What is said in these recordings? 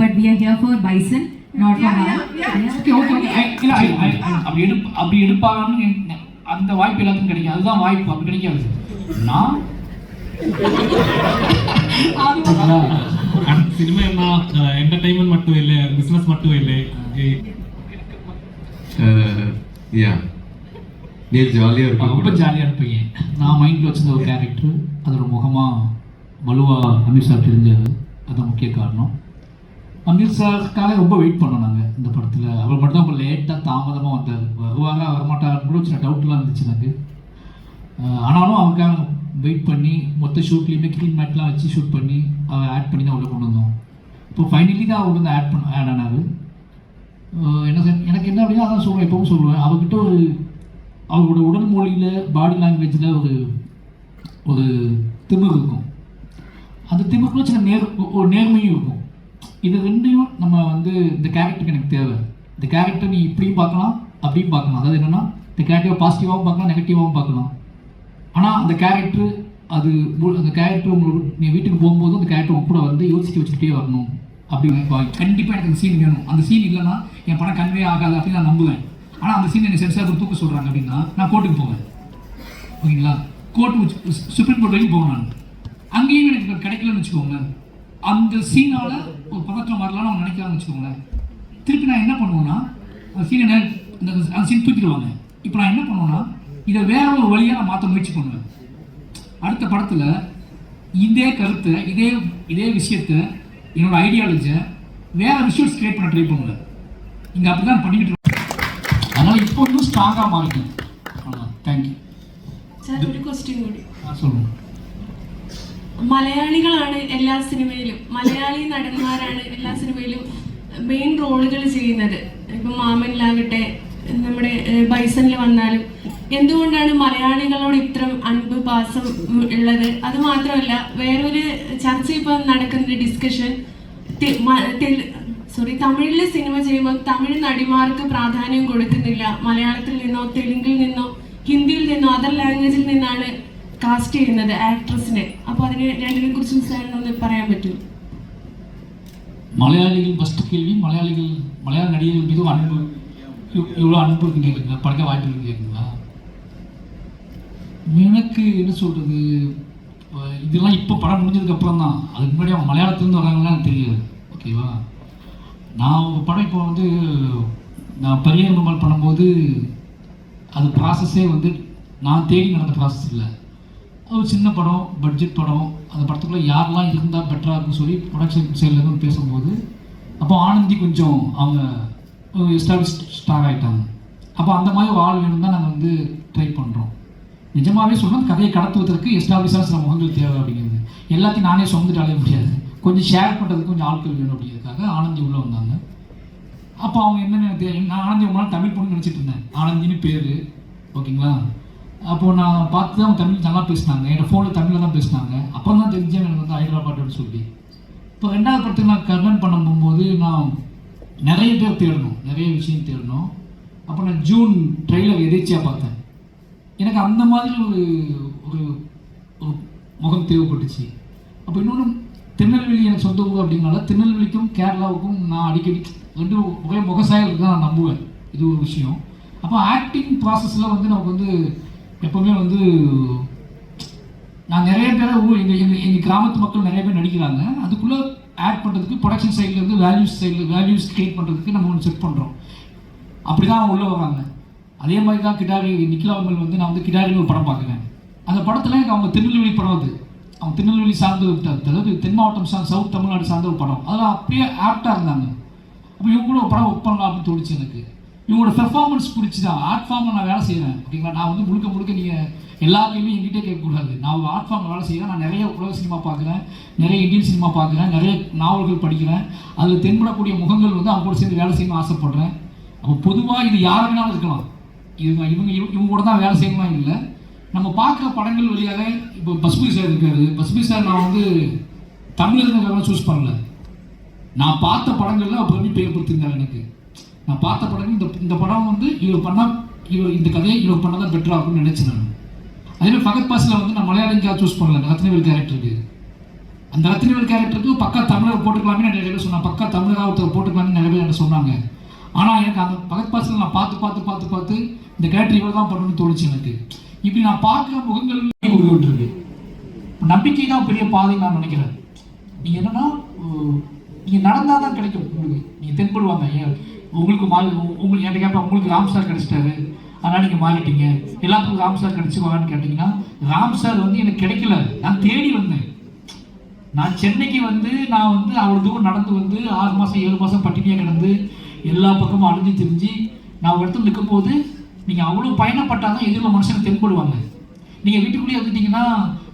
but we are here for Bison, not for her. Okay. அப்படி எடுப்பாங்கன்னு அந்த வாய்ப்பு எல்லாத்துக்கும் கிடைக்கும். அதுதான் வாய்ப்பு, அப்படி கிடைக்காது. நான் சினிமா என்ன என்டர்டைன்மெண்ட் மட்டும் இல்லை, பிஸ்னஸ் மட்டும் இல்லை. நீ ஜாலியாக இருப்ப, ரொம்ப ஜாலியாக இருப்பீங்க. நான் மைண்டில் வச்சிருந்த ஒரு கேரக்டர் அதோட முகமாக வலுவாக அமீர் சார் தெரிஞ்சார். அதுதான் முக்கிய காரணம். அமீர் சாருக்காக ரொம்ப வெயிட் பண்ணோம் நாங்கள் இந்த படத்தில். அவர் மட்டும் தான் இப்போ லேட்டாக தாமதமாக வந்தார். வருவாங்க வரமாட்டாருன்னு கூட சில டவுட்லாம் இருந்துச்சு எனக்கு. ஆனாலும் அவருக்காக வெயிட் பண்ணி மொத்த ஷூட்லேயுமே க்ளீன் மேட்லாம் வச்சு ஷூட் பண்ணி அவர் ஆட் பண்ணி தான் உள்ள கொண்டு வந்தோம். இப்போ ஃபைனலி தான் அவர் வந்து ஆட் ஆனார். எனக்கு என்ன அப்படின்னா அதான் சொல்லுவேன், எப்பவும் சொல்லுவேன், அவர்கிட்ட ஒரு அவரோட உடல் மொழியில் பாடி லாங்குவேஜில் ஒரு திமிர் இருக்கும். அந்த திமிருக்குள்ள சில ஒரு நேர்மையும் இருக்கும். இது ரெண்டையும் நம்ம வந்து இந்த கேரக்டருக்கு எனக்கு தேவை. இந்த கேரக்டர் நீ இப்படியும் பார்க்கலாம் அப்படியும் பார்க்கலாம். அதாவது என்னென்னா இந்த கேரக்டரை பாசிட்டிவாகவும் பார்க்கலாம், நெகட்டிவாகவும் பார்க்கலாம். ஆனால் அந்த கேரக்டர் உங்களுக்கு நீ வீட்டுக்கு போகும்போது அந்த கேரக்டர் கூட வந்து யோசிச்சு வச்சுக்கிட்டே வரணும் அப்படின்னு. கண்டிப்பாக எனக்கு அந்த சீன் வேணும். அந்த சீன் இல்லைன்னா என் படம் கன்வே ஆகாது அப்படின்னு நான் நம்புவேன். ஆனால் அந்த சீன் என்னை சென்சார் தூக்க சொல்கிறாங்க அப்படின்னா நான் கோர்ட்டுக்கு போவேன். ஓகேங்களா, கோர்ட்டு சுப்ரீம் கோர்ட் வரைக்கும் போவேன். நான் அங்கேயும் எனக்கு கிடைக்கலன்னு வச்சுக்கோங்க, அந்த சீனால் ஒரு பதற்றம் வரலான்னு அவங்க நினைக்கிறான்னு வச்சுக்கோங்களேன். திருப்பி நான் என்ன பண்ணுவேன்னா அந்த சீனை அந்த சீன் தூக்கிடுவாங்க. இப்போ நான் என்ன பண்ணுவேன்னா இதை வேற ஒரு வழியாக நான் மாற்ற முயற்சி பண்ணுவேன். அடுத்த படத்தில் இதே கருத்தை இதே விஷயத்தை என்னோட ஐடியாலஜியை வேற விஷுவல்ஸ் கிரியேட் பண்ண ட்ரை பண்ணுவேன். இங்கே அப்படி தான் பண்ணிக்கிட்டு இருக்கேன். அதனால் இப்போ இன்னும் ஸ்ட்ராங்காக மாறிட்டேன். Thank you sir. ഒരു ക്വസ്റ്റ്യൻ കൂടി சொல்லுங்கள். മലയാളികളാണ് എല്ലാ സിനിമയിലും, മലയാളി നടന്മാരാണ് എല്ലാ സിനിമയിലും മെയിൻ റോളുകൾ ചെയ്യുന്നത്. ഇപ്പം മാമനിലാകട്ടെ നമ്മുടെ ബൈസണിൽ വന്നാലും എന്തുകൊണ്ടാണ് മലയാളികളോട് ഇത്ര അൻപ് പാസം ഉള്ളത്? അത് മാത്രമല്ല, വേറൊരു ചർച്ച ഇപ്പം നടക്കുന്ന ഡിസ്കഷൻ തമിഴിലെ സിനിമ ചെയ്യുമ്പോൾ തമിഴ് നടിമാർക്ക് പ്രാധാന്യം കൊടുക്കുന്നില്ല. മലയാളത്തിൽ നിന്നോ തെലുങ്കിൽ നിന്നോ ഹിന്ദിയിൽ നിന്നോ അതർ ലാംഗ്വേജിൽ നിന്നാണ് കാസ്റ്റ് ചെയ്യുന്നത് ആക്ട്രസിനെ. അപ്പോൾ അതിന് രണ്ടിനെ കുറിച്ചും സാറിനൊന്ന് പറയാൻ പറ്റുമോ? மலையாளிகள் ஃபஸ்ட்டு கேள்வி, மலையாள நடிகர்கள் மீதும் அன்பு, இவ்வளோ அன்பு இருக்குன்னு கேட்குறீங்களா? படைக்க வாய்ப்பு இருக்குன்னு கேட்குறீங்களா? எனக்கு என்ன சொல்கிறது, இதெல்லாம் இப்போ படம் முடிஞ்சதுக்கப்புறம் தான். அதுக்கு முன்னாடி அவங்க மலையாளத்துலேருந்து வராங்கலாம் எனக்கு தெரியாது. ஓகேவா, நான் ஒரு படம் இப்போ வந்து நான் பரியர் நம்பல் பண்ணும்போது அது ப்ராசஸே வந்து நான் தேடி நடந்த ப்ராசஸ் இல்லை. அது ஒரு சின்ன படம், பட்ஜெட் படம். அந்த படத்துக்குள்ளே யாரெல்லாம் இருந்தால் பெட்டராக இருக்குன்னு சொல்லி ப்ரொடக்ஷன் சைட்லேருந்து பேசும்போது அப்போ ஆனந்தி கொஞ்சம் அவங்க எஸ்டாப்ளிஷ் ஸ்டார் ஆகிட்டாங்க. அப்போ அந்த மாதிரி ஒரு ஆள் வேணும் தான் நாங்கள் வந்து ட்ரை பண்ணுறோம். நிஜமாகவே சொல்கிறோம், கதையை கடத்துவதற்கு எஸ்டாப்ளிஷாக சில முகங்கள் தேவை அப்படிங்கிறது. எல்லாத்தையும் நானே சொந்துட்டு அடைய முடியாது, கொஞ்சம் ஷேர் பண்ணுறதுக்கு கொஞ்சம் ஆட்கள் வேணும் அப்படிங்கிறதுக்காக ஆனந்தி உள்ளே வந்தாங்க. அப்போ அவங்க என்னென்ன நான் ஆனந்தி உங்களால் தமிழ் பொண்ணு நினச்சிட்டு இருந்தேன், ஆனந்தின்னு பேர். ஓகேங்களா, அப்போது நான் பார்த்து தான் தமிழ் நல்லா பேசினாங்க, என்னோடய ஃபோனில் தமிழில் தான் பேசினாங்க. அப்புறம் தான் தெரிஞ்சேன் எனக்கு வந்து ஹைதராபாத்னு சொல்லி. இப்போ ரெண்டாவது படத்துக்கு நான் கர்ணன் பண்ண போகும்போது நான் நிறைய பேர் தேடணும், நிறைய விஷயம் தேடணும். அப்போ நான் ஜூன் ட்ரெயிலர் எதேச்சியாக பார்த்தேன். எனக்கு அந்த மாதிரி ஒரு முகம் தேவைப்பட்டுச்சு. அப்போ இன்னொன்று திருநெல்வேலி எனக்கு சொந்த ஊர் அப்படிங்கிறனால திருநெல்வேலிக்கும் கேரளாவுக்கும் நான் அடிக்கடி ரெண்டு ஒரே முகசாயல் இருக்கு நான் நம்புவேன். இது ஒரு விஷயம். அப்போ ஆக்டிங் ப்ராசஸில் வந்து நமக்கு வந்து எப்போவுமே வந்து நான் நிறைய பேரை எங்கள் கிராமத்து மக்கள் நிறைய பேர் நடிக்கிறாங்க. அதுக்குள்ளே ஆட் பண்ணுறதுக்கு ப்ரொடக்ஷன் சைட்லேருந்து வேல்யூஸ் கிரியேட் பண்ணுறதுக்கு நம்ம ஒன்று செட் பண்ணுறோம். அப்படி தான் அவங்க உள்ளே வராங்க. அதே மாதிரி தான் கிடாரி நிக்கிலாமல் வந்து நான் வந்து கிடாரின்னு ஒரு படம் பார்க்குறேன். அந்த படத்தில் எனக்கு அவங்க திருநெல்வேலி படம் அது, அவங்க திருநெல்வேலி சார்ந்த, அதாவது தென் மாவட்டம் சவுத் தமிழ்நாடு சார்ந்த ஒரு படம். அதெல்லாம் அப்படியே ஆப்டாக இருந்தாங்க. அப்போ இவங்க கூட ஒரு படம் ஒர்க் பண்ணலாம் அப்படின்னு தோணுச்சு எனக்கு. இவங்களோட பெர்ஃபார்மன்ஸ் பிடிச்சி தான் ஆர்ட் ஃபார்மில் நான் வேலை செய்கிறேன். ஓகேங்களா, நான் வந்து முழுக்க நீங்கள் எல்லாத்தையுமே என்கிட்டே கேட்கக்கூடாது. நான் ஒரு ஆர்ட் ஃபார்மில் வேலை செய்கிறேன். நான் நிறைய உலக சினிமா பார்க்குறேன், நிறைய இந்தியன் சினிமா பார்க்குறேன், நிறைய நாவல்கள் படிக்கிறேன். அதில் தென்படக்கூடிய முகங்கள் வந்து அவங்க கூட சேர்ந்து வேலை செய்யணும்னு ஆசைப்பட்றேன். அப்போ பொதுவாக இது யார் வேணாலும் இருக்கலாம், இவங்க கூட தான் வேலை செய்யணும்லாம் இல்லை. நம்ம பார்க்குற படங்கள் வழியாக இப்போ பசுபதி சார் இருக்காரு. பசுபதி சார் நான் வந்து தமிழர்களுக்காக சூஸ் பண்ணல. நான் பார்த்த படங்கள்ல அவர் பேர்படுத்திருந்தார். எனக்கு நான் பார்த்த படங்கள் இந்த படம் வந்து இந்த கதையை இவர் பண்ணால் தான் பெட்டராக இருக்கும்னு நினச்சேன் நான். அதே மாதிரி ஃபகத் பாசில் வந்து நான் மலையாளிக்காக சூஸ் பண்ணல, ரத்னவேல் கேரக்டருக்கு. அந்த ரத்தினவேல் கேரக்டருக்கு பக்கா தமிழர் போட்டுக்கலாமே நிறைய பேர் சொன்னாங்க, பக்கா தமிழராக ஒருத்தர் போட்டுக்கலாமே நிறைய பேர் என்ன சொன்னாங்க. ஆனால் எனக்கு அந்த பகத் பாசில் நான் பார்த்து இந்த கேரக்டர் இவ்வளோ தான் பண்ணணும்னு தோணுச்சு எனக்கு. இப்படி நான் பார்க்குற முகங்கள் விட்டுருக்கு. நம்பிக்கை தான் பெரிய பாதை நான் நினைக்கிறேன். நீங்கள் என்னன்னா நீங்கள் நடந்தால் தான் கிடைக்கும் உங்களுக்கு. நீங்கள் தென்படுவாங்க. உங்களுக்கு உங்களுக்கு என்கிட்ட கேட்பேன், உங்களுக்கு ராம் சார் கிடைச்சிட்டாரு அதனால் நீங்கள் மாறிட்டீங்க, எல்லாத்துக்கும் ராம் சார் கிடைச்சிவாங்கன்னு கேட்டிங்கன்னா, ராம் சார் வந்து எனக்கு கிடைக்கல, நான் தேடி வந்தேன். நான் சென்னைக்கு வந்து நான் வந்து அவ்வளோ தூரம் நடந்து வந்து 6 மாதம் 7 மாதம் பட்டினியாக கிடந்து எல்லா பக்கமும் அழிஞ்சு திரிஞ்சு நான் ஒரு இடத்துல நிற்கும் போது நீங்கள் அவ்வளோ பயணப்பட்டால் தான் எதிரில் மனுஷங்க தென்படுவாங்க. நீங்கள் வீட்டுக்குள்ளேயே வந்துட்டீங்கன்னா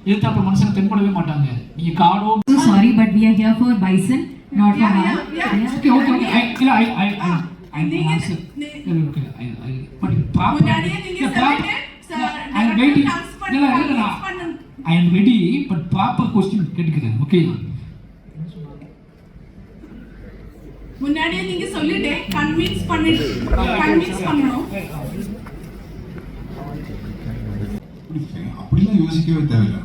எதிர்த்தாப்புல மனுஷங்க தென்படவே மாட்டாங்க. நீங்கள் காடோ. Sorry, but we are here for Bison, not for Halal. I am ready, but proper question கேட்கிறேன். ஓகே, முன்னாடியே நீங்க சொல்லிட்டே கன்வின்ஸ் பண்ணணும். அப்படிலாம் யோசிக்கவே தேவையில்லை.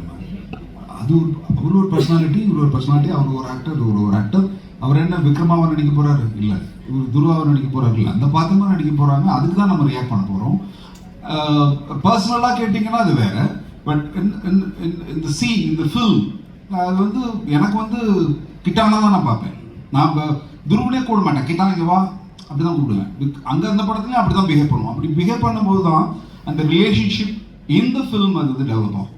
அது அவர் ஒரு பர்சனாலிட்டி, இவர் ஒரு பர்சனாலிட்டி, அவர் ஒரு ஆக்டர், இவர் ஒரு ஆக்டர். அவர் என்ன விக்ரமாவை நடிக்க போறாரு இல்லை, இவர் துருவாவை நடிக்க போறாரு இல்லை, அந்த பாத்திரமா நடிக்க போறாங்க. அதுக்கு தான் நம்ம ரியாக்ட் பண்ண போறோம். பர்சனலாக கேட்டிங்கன்னா அது வேற. பட் இந்த சீன், இந்த ஃபில்ம், அது வந்து எனக்கு வந்து கிட்டானா தான் நான் பார்ப்பேன். நான் துருவனே கூட மாட்டேன், கிட்டானா இங்கே வா அப்படி தான் கூப்பிடுவேன். அங்கே அந்த படத்துலையும் அப்படி தான் பிஹேவ் பண்ணுவோம். அப்படி பிஹேவ் பண்ணும்போது தான் அந்த ரிலேஷன்ஷிப் இந்த ஃபில்ம் அது வந்து டெவலப் ஆகும்.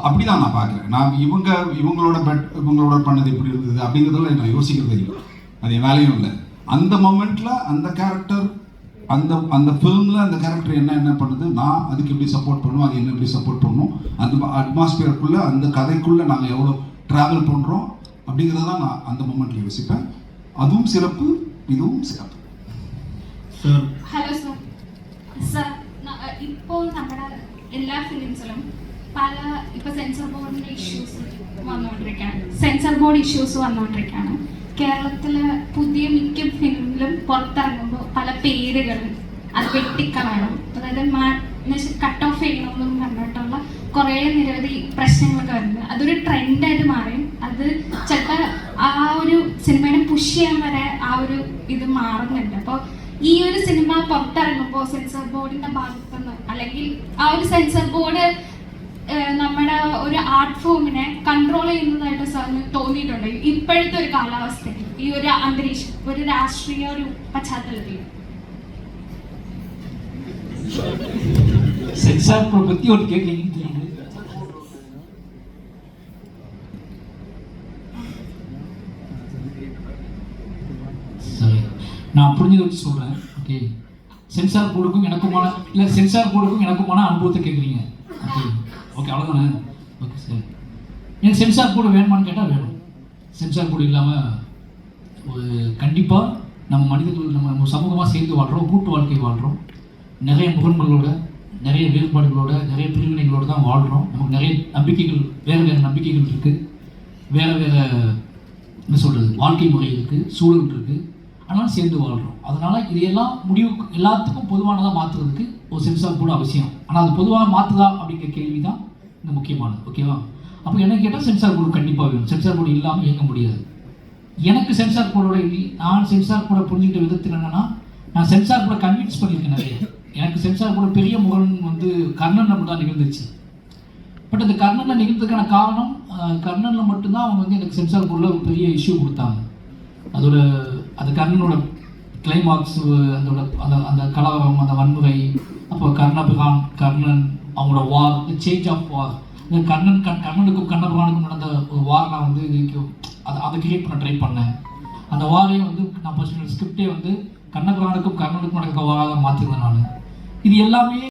அப்படி தான் நான் பார்க்குறேன். நான் இவங்களோட பண்ணது எப்படி இருந்தது அப்படிங்கிறதுல நான் யோசிக்கிறதே இல்லை, அது என் வேலையும் இல்லை. அந்த மொமெண்ட்டில் அந்த கேரக்டர், அந்த ஃபிலிமில் அந்த கேரக்டர் என்ன பண்ணுது, நான் அதுக்கு எப்படி சப்போர்ட் பண்ணுவோம், அது என்ன எப்படி சப்போர்ட் பண்ணணும், அந்த அட்மாஸ்பியருக்குள்ளே அந்த கதைக்குள்ளே நாங்கள் எவ்வளோ ட்ராவல் பண்ணுறோம் அப்படிங்கிறதான் நான் அந்த மொமெண்ட்டில் யோசிப்பேன். அதுவும் சிறப்பு, இதுவும் சிறப்பு. சார், ഹലോ സാർ, ഇപ്പോൾ നമ്മുടെ എല്ലാ ഫിലിംസിലും പല ഇപ്പോൾ സെൻസർ ബോർഡിൻ്റെ ഇഷ്യൂസ് വന്നുകൊണ്ടിരിക്കുകയാണ്. കേരളത്തിലെ പുതിയ മിക്ക ഫിലിമിലും പുറത്തിറങ്ങുമ്പോൾ പല പേരുകൾ അത് വെട്ടിക്കളയണം, അതായത് കട്ട് ഓഫ് ചെയ്യണമെന്നും പറഞ്ഞിട്ടുള്ള കുറേ നിരവധി പ്രശ്നങ്ങളൊക്കെ വരുന്നത്. അതൊരു ട്രെൻഡായിട്ട് മാറിയും അത് ചിലപ്പോൾ ആ ഒരു സിനിമയെ പുഷ് ചെയ്യാൻ വരെ ആ ഒരു ഇത് മാറുന്നുണ്ട്. അപ്പോൾ ഈ ഒരു സിനിമ പുറത്തിറങ്ങുമ്പോൾ സെൻസർ ബോർഡിന്റെ ഭാഗത്തുനിന്ന് അല്ലെങ്കിൽ ആ ഒരു സെൻസർ ബോർഡ് നമ്മുടെ ഒരു ആർട്ട് ഫോമിനെ കൺട്രോൾ ചെയ്യുന്നതായിട്ട് സാറിന് തോന്നിയിട്ടുണ്ട് ഇപ്പോഴത്തെ ഒരു കാലാവസ്ഥയിൽ, ഈ ഒരു അന്തരീക്ഷം, ഒരു രാഷ്ട്രീയ ഒരു പശ്ചാത്തലത്തിൽ? சென்சார் பற்றி ஒரு கேட்குறீங்கன்னு தெரியுது. சரி, நான் புரிஞ்சதை வச்சு சொல்கிறேன். ஓகே, சென்சார் போர்டுக்கும் எனக்குமான அனுபவத்தை கேட்குறீங்க. ஓகே அவ்வளோதானே? ஓகே சரி, எனக்கு சென்சார் போர்டு வேணுமான்னு கேட்டால் வேணும். சென்சார் போர்டு இல்லாமல் ஒரு கண்டிப்பாக நம்ம மனிதர்கள், நம்ம சமூகமாக சேர்ந்து வாழ்கிறோம், கூட்டு வாழ்க்கை வாழ்கிறோம். நிறைய முகன்களோட, நிறைய வேறுபாடுகளோட, நிறைய பிரிவினைகளோடு தான் வாழ்கிறோம். நமக்கு நிறைய நம்பிக்கைகள், வேறு நம்பிக்கைகள் இருக்குது, வேறு என்ன சொல்கிறது, வாழ்க்கை முறை இருக்குது, சூழல் இருக்குது. அதனால் சேர்ந்து வாழ்கிறோம். அதனால் இதையெல்லாம் எல்லாத்துக்கும் பொதுவானதாக மாற்றுறதுக்கு ஒரு சென்சார் போர்டு அவசியம். ஆனால் அது பொதுவாக மாற்றுதா அப்படிங்கிற கேள்வி தான் இங்கே முக்கியமானது. ஓகேவா? அப்போ எனக்கு கேட்டால் சென்சார் போர்டு கண்டிப்பாக வேணும். சென்சார் போர்டு இல்லாமல் இயங்க முடியாது. எனக்கு சென்சார் போர்டோட நான் சென்சார் போர்டை புரிஞ்சுக்கிட்ட விதத்தில் என்னென்னா, நான் சென்சார் போர்டை கன்வின்ஸ் பண்ணியிருக்கேன் நிறைய. எனக்கு சென்சார் போர்டு பெரிய முரண் வந்து கர்ணன் அப்படி தான் நிகழ்ந்துச்சு. பட் அந்த கர்ணனில் நிகழ்ந்ததுக்கான காரணம், கர்ணனில் மட்டும்தான் அவங்க வந்து எனக்கு சென்சார் போர்டில் ஒரு பெரிய இஷ்யூ கொடுத்தாங்க. அது கர்ணனோட கிளைமாக்ஸ், அந்த கலவரம், அந்த வன்முறை, அப்போ கர்ணன் அவங்களோட வார், சேஞ்ச் ஆஃப் வார், இந்த கர்ணனுக்கும் கண்ணபிரானுக்கும் நடந்த ஒரு வார் நான் வந்து அதை கிரியேட் பண்ண ட்ரை பண்ணேன். அந்த வாரையும் வந்து நான் பர்சனல் ஸ்கிரிப்டே வந்து கண்ணபிரானுக்கும் கர்ணனுக்கும் நடக்கிற வாராக மாற்றிருந்தேன் நான். இது எல்லாமே